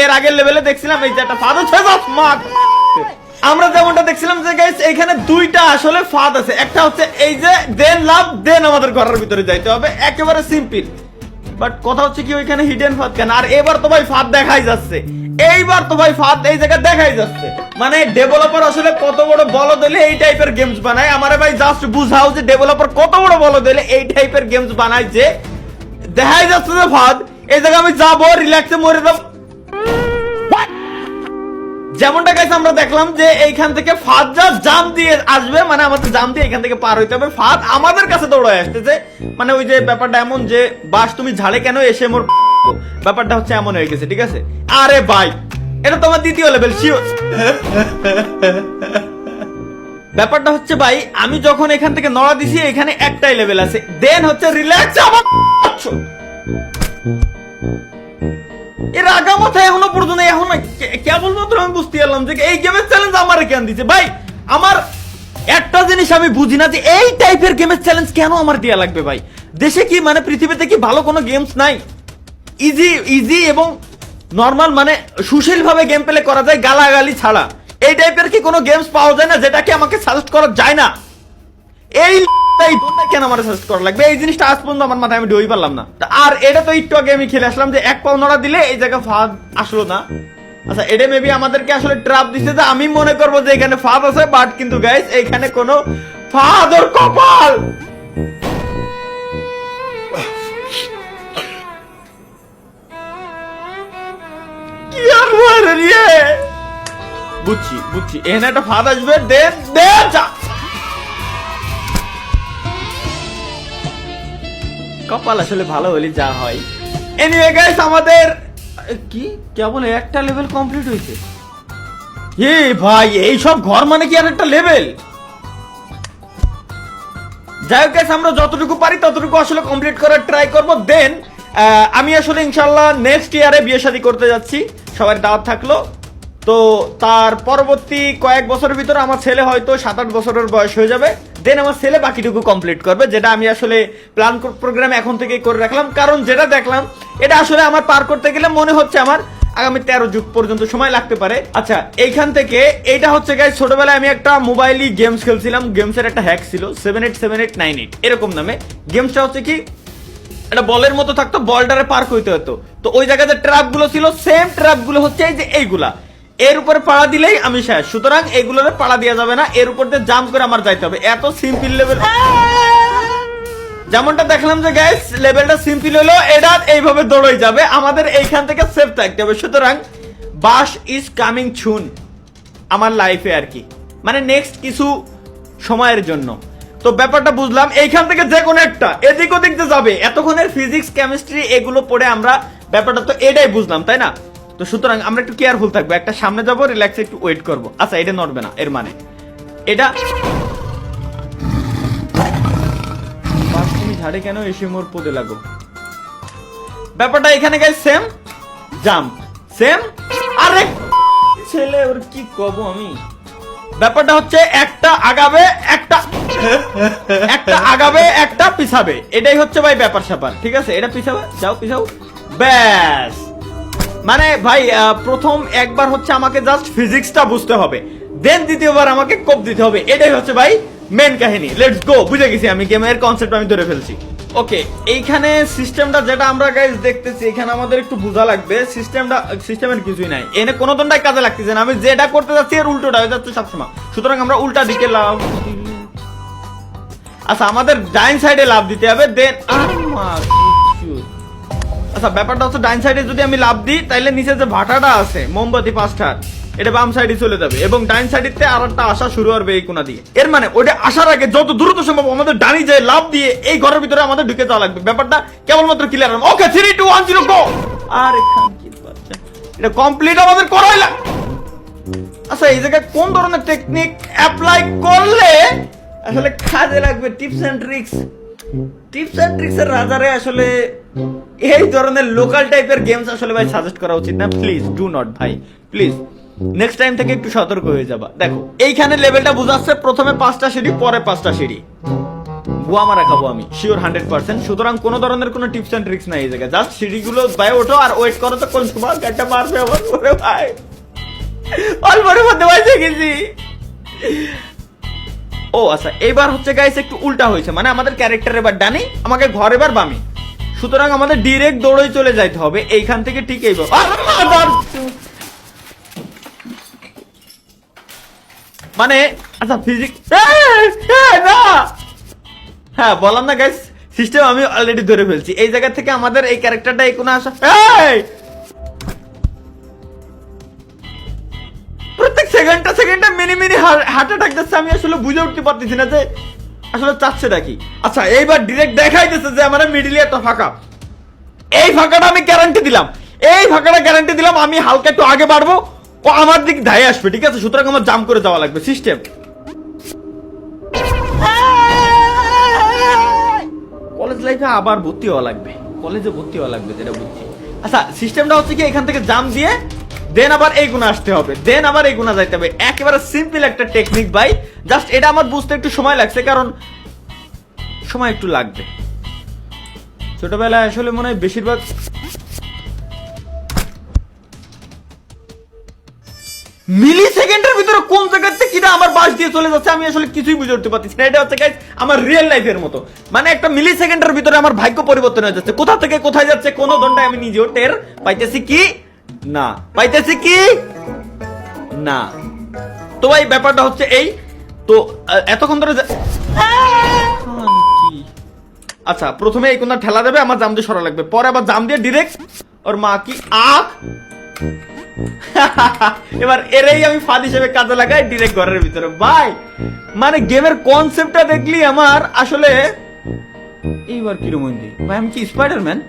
এর আগের লেভেলে দেখছিলাম এই যে একটা ফাঁদ আছে, আমরা যেমনটা দেখছিলাম যে গাইস এখানে দুইটা আসলে ফাঁদ আছে। একটা হচ্ছে এই যে দেন লাভ দেন আমাদের ঘরের ভিতরে যাইতে হবে, একেবারে সিম্পল। বাট কথা হচ্ছে কি ওইখানে হিডেন ফাঁদ কেন? আর এবার তো ভাই ফাঁদ দেখাই যাচ্ছে, এইবার তো ভাই ফাঁদ এই জায়গায় দেখাই যাচ্ছে। মানে ডেভেলপার আসলে কত বড় বলদ হলে এই টাইপের গেমস বানায়। আমারে ভাই জাস্ট বুঝাও যে ডেভেলপার কত বড় বলদ হলে এই টাইপের গেমস বানায় যে দেখাই যাচ্ছে যে ফাঁদ, এই জায়গায় আমি যাবো রিল্যাক্সে মরে যাবো। যেমনটা গাইস আমরা দেখলাম যে এইখান থেকে ফাঁদ যা জাম দিয়ে আসবে, মানে আমাদের জাম দিয়ে এখান থেকে পার হইতে হবে, ফাঁদ আমাদের কাছে দৌড়ায় আসতেছে। মানে ওই যে ব্যাপারটা এমন যে বাস তুমি ঝাড়ে কেন এসে মোর ব্যাপারটা হচ্ছে এমন হয়ে গেছে, ঠিক আছে? আরে ভাই এটা তোমার দ্বিতীয় লেভেল শিওর। ব্যাপারটা হচ্ছে ভাই আমি যখন এখান থেকে নড়া দিছি এখানে একটাই লেভেল আছে, দেন হচ্ছে রিল্যাক্স। আমার এর আগামাথা এখনো পর্যন্ত এখন কেবলমাত্র আমি বুঝতে পারলাম যে এই গেমের চ্যালেঞ্জ আমার কেন দিছে। ভাই আমার একটা জিনিস আমি বুঝি না যে এই টাইপের গেমের চ্যালেঞ্জ কেন আমার দেয়া লাগবে ভাই। দেশে কি মানে পৃথিবীতে কি ভালো কোনো গেমস নাই? ইজি এবং নর্মাল মানে সুশীল ভাবে গেম প্লে করা যায় গালাগালি ছাড়া। এই টাইপের কি কোনো গেমস পাওয়া যায় না যেটাকে আমাকে সাজেস্ট করা যায় না? এই কেন আমার সাজেস্ট করা লাগবে? এই জিনিসটা আজ পর্যন্ত আমার মাথায় আমি ঢুই পারলাম না। আর এটা তো একটু আগে আমি খেলে আসলাম যে এক পাও নড়া দিলে এই জায়গা ফাঁদ আসলো না। আচ্ছা এটা মেবি আমাদেরকে আসলে ট্র্যাপ দিচ্ছে যে আমি মনে করবো যে এখানে ফাঁদ আছে, বাট কিন্তু গাইস এখানে কোনো ফাঁদ ওর কপাল। কি আর বলে রে, বুঝছি এখানে একটা ফাঁদ আসবে, দেন যা কপাল আসলে ভালো হলে যা হয়। এনিওয়ে গাইস আমাদের কি কেবল একটা লেভেল কমপ্লিট হয়েছে। এ ভাই এই সব ঘর মানে কি আর একটা লেভেল? যাই হোক গাইস আমরা যতটুকু পারি ততটুকু আসলে কমপ্লিট করার ট্রাই করব। দেন আমি আসলে ইনশাআল্লাহ নেক্সট ইয়ারে বিয়ে শাদী করতে যাচ্ছি, সবার দাওয়াত থাকলো। তো তার পরবর্তী কয়েক বছরের ভিতরে আমার ছেলে হয়তো 7-8 বছরের বয়স হয়ে যাবে। দেন আমার ছেলে বাকিটুকু কমপ্লিট করবে, যেটা আমি আসলে প্ল্যান প্রোগ্রাম এখন থেকে করে রাখলাম। কারণ যেটা দেখলাম এটা আসলে আমার পার করতে গেলে মনে হচ্ছে আমার আগামী 13 যুগ পর্যন্ত সময় লাগতে পারে। আচ্ছা এইখান থেকে এইটা হচ্ছে গাইস ছোটবেলায় আমি একটা মোবাইলই গেমস খেলছিলাম, গেমসের একটা হ্যাক ছিল 787898 এরকম নামে। গেমসটা হচ্ছে কি একটা বলের মতো থাকতো, বলটারে পার করতে হতো। তো ওই জায়গাতে ট্র্যাপ গুলো ছিল, সেম ট্র্যাপ গুলো হচ্ছে এই যে এইগুলা, এর উপরে পাড়া দিলেই আমি শেষ। সুতরাং এগুলোরে পাড়া দেওয়া যাবে না, এর উপর দিয়ে জাম্প করে আমার যাইতে হবে। এত সিম্পল লেভেল, যেমনটা দেখলাম যে গাইস লেভেলটা সিম্পল হলো, এটা এইভাবে দৌড়ই যাবে, আমাদের এইখান থেকে সেফ থাকতে হবে। সুতরাং বাস ইজ কামিং সুন আমার লাইফে আর কি, মানে নেক্সট কিছু সময়ের জন্য। তো ব্যাপারটা বুঝলাম, এইখান থেকে যে কোনো একটা এদিক ওদিক যে যাবে, এতক্ষণের ফিজিক্স কেমিস্ট্রি এগুলো পড়ে আমরা ব্যাপারটা তো এটাই বুঝলাম, তাই না? তো সুতরাং আমরা একটু কেয়ারফুল থাকবো, একটা সামনে যাবো, রিল্যাক্সে একটু ওয়েট করবো। আচ্ছা এটা নড়বে না, এর মানে এটা তুমি ঝাড়ে কেন এসে মোর পদে লাগো। ব্যাপারটা এখানে গাইস সেম জাম্প সেম। আরে ছেলে ওর কি কব আমি, ব্যাপারটা হচ্ছে একটা আগাবে একটা আগাবে একটা পিছাবে, এটাই হচ্ছে ভাই ব্যাপার স্যাপার, ঠিক আছে? এটা পিছাবে, যাও পিছাও, ব্যাস। মানে ভাই প্রথম একবার হচ্ছে আমাকে জাস্ট ফিজিক্সটা বুঝতে হবে, দেন দ্বিতীয়বার আমাকে কোপ দিতে হবে, এটাই হচ্ছে ভাই মেন কাহিনী। লেটস গো, বুঝে গেছি আমি, গেমের কনসেপ্ট আমি ধরে ফেলছি। ওকে এইখানে সিস্টেমটা যেটা আমরা গাইস দেখতেছি, এখানে আমাদের একটু বোঝা লাগবে। সিস্টেমের কিছুই নাই, এনে কোনো দণ্ডাই কাজে লাগতেছে না। আমি যেটা করতে যাচ্ছি এর উল্টোটা হয়ে যাচ্ছে সবসময়। সুতরাং আমরা উল্টা দিকে লাভ, আচ্ছা আমাদের ডাইন সাইডে লাভ দিতে হবে, দেন আচ্ছা ব্যাপারটা হচ্ছে ডাইন সাইডে যদি আমি লাভ দিই তাহলে নিচে যে ভাটাটা আছে মোমবাতি 5টা, এটা বাম সাইডে চলে যাবে এবং ডাইন সাইডে আরেকটা আসা শুরু হবে এই কোণা দিয়ে। এর মানে ওইটা আসার আগে যত দ্রুত সম্ভব আমাদের ডানি যায় লাভ দিয়ে এই ঘরের ভিতরে আমাদের ঢুকে যাওয়া লাগবে। ব্যাপারটা কেবলমাত্র ক্লিয়ার হবে। ওকে 3 2 1 0 গো। আর এটা কমপ্লিট আমাদের করাই লাগবে। আচ্ছা এই জায়গায় কোন ধরনের টেকনিক অ্যাপ্লাই করলে আসলে কাজে লাগবে? টিপস এন্ড ট্রিক্স এর রাজারে আসলে এই ধরনের লোকাল টাইপের গেমস আসলে ভাই সাজেস্ট করা উচিত না। প্লিজ ডু নট ভাই, প্লিজ নেক্সট টাইম থেকে একটু সতর্ক হয়ে যাবা। দেখো এইখানে লেভেলটা বুঝাচ্ছে প্রথমে 5টা সিঁড়ি, পরে 5টা সিঁড়ি, গোয়া মারা খাবো আমি শিওর 100%। সুতরাং কোনো ধরনের কোনো টিপস এন্ড ট্রিক্স নাই এই জায়গায়, জাস্ট সিঁড়িগুলো ভাই ওঠো আর ওয়েট করো তো কোন সময় গাড়িটা মারবে আমার করে ভাই। অল্পের মধ্যে বাইসে গেছি। ও আচ্ছা, এইবার হচ্ছে গাইস একটু উল্টা হয়েছে, মানে আমাদের ক্যারেক্টার এবার ডানি, আমাকে ঘর এবার বামি। সুতরাং আমাদের ডিরেক্ট দৌড়ে চলে যাইতে হবে এইখান থেকে, ঠিক এইবার। মানে আচ্ছা ফিজিক্স, না হ্যাঁ বললাম না গাইস, সিস্টেম আমি অলরেডি ধরে ফেলছি। এই জায়গা থেকে আমাদের এই ক্যারেক্টারটা এই কোণে আসা, প্রত্যেক সেকেন্ডে মিনি হার্ট অ্যাটাক যাচ্ছে। আমি আসলে বুঝে উঠতে পারতেছি না যে আসলে চাচ্ছে নাকি। আচ্ছা এইবার ডিরেক্ট দেখাইতেছে যে আমার মিডিলে একটা ফাঁকা, এই ফাঁকাটা আমি গ্যারান্টি দিলাম, এই ফাঁকাটা গ্যারান্টি দিলাম আমি হালকা একটু আগে বাড়বো, ও আমার দিক ধায়ে আসবে, ঠিক আছে? সুতরাং আমার জাম্প করে যাওয়া লাগবে। সিস্টেম কলেজ লাইফে আবার ভর্তি হওয়া লাগবে, কলেজে ভর্তি হওয়া লাগবে যেটা বুঝছি। আচ্ছা সিস্টেমটা হচ্ছে কি এখান থেকে জাম্প দিয়ে দেন আবার এই গুণা আসতে হবে, দেন আবার এই গুণা যাইতে হবে। একেবারে সিম্পল একটা টেকনিক ভাই, জাস্ট এটা আমার বুঝতে একটু সময় লাগছে, কারণ সময় একটু লাগবে। ছোটবেলায় আসলে মনে হয় বেশিরভাগ মিলি সেকেন্ডের ভিতরে কোন জায়গা থেকে কিনা আমার বাস দিয়ে চলে যাচ্ছে আমি আসলে কিছুই বুঝে উঠতে পারছি না। এটা হচ্ছে গাইস আমার রিয়েল লাইফের মতো, মানে একটা মিলি সেকেন্ডের ভিতরে আমার ভাগ্য পরিবর্তন হয়ে যাচ্ছে, কোথা থেকে কোথায় যাচ্ছে কোনো ঘন্টায় আমি নিজেও টের পাইতেছি কি না, পাইতেছি কি না। তো ভাই ব্যাপারটা হচ্ছে এই, তো এতক্ষণ ধরে কি আচ্ছা প্রথমে এই কোনটা ঠেলা দেবে, আমার জাম দিয়ে সরা লাগবে, পরে আবার জাম দিয়ে ডিরেক্ট ওর মা কি আখ। এবার এরাই আমি ফাঁদ হিসেবে কাজে লাগাই ডিরেক্ট ঘরের ভিতরে। ভাই মানে গেমের কনসেপ্টটা দেখলি আমার আসলে এইবার কিরকম ভাই, আমি কি স্পাইডারম্যান?